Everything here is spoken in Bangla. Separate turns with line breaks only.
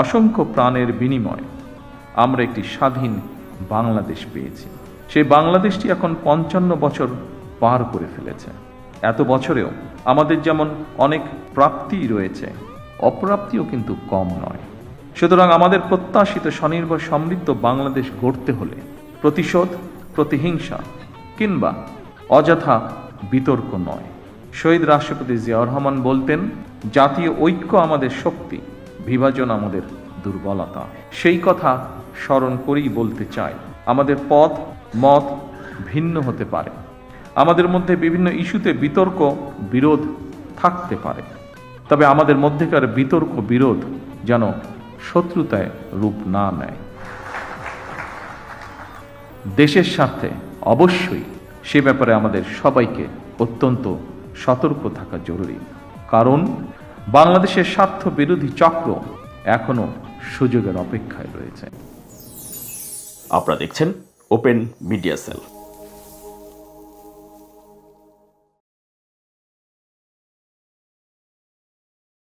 অসংখ্য প্রাণের বিনিময়ে আমরা একটি স্বাধীন বাংলাদেশ পেয়েছি। সেই বাংলাদেশটি এখন 55 বছর পার করে ফেলেছে। এত বছরেও আমাদের যেমন অনেক প্রাপ্তি রয়েছে, অপ্রাপ্তিও কিন্তু কম নয়। সুতরাং আমাদের প্রত্যাশিত স্বনির্ভর সমৃদ্ধ বাংলাদেশ গড়তে হলে প্রতিশোধ, প্রতিহিংসা কিংবা অযথা বিতর্ক নয়। শহীদ রাষ্ট্রপতি জিয়াউর রহমান বলতেন, জাতীয় ঐক্য আমাদের শক্তি, বিভাজন আমাদের দুর্বলতা। সেই কথা স্মরণ করেই বলতে চাই, আমাদের পথ মত ভিন্ন হতে পারে, আমাদের মধ্যে বিভিন্ন ইস্যুতে বিতর্ক বিরোধ থাকতে পারে, তবে আমাদের মধ্যেকার বিতর্ক বিরোধ যেন শত্রুতায় রূপ না নেয়। দেশের স্বার্থে অবশ্যই সে ব্যাপারে আমাদের সবাইকে অত্যন্ত সতর্ক থাকা জরুরি, কারণ বাংলাদেশের স্বার্থ বিরোধী চক্র এখনো সুযোগের অপেক্ষায় রয়েছে।
আপনারা দেখছেন ওপেন মিডিয়া সেল।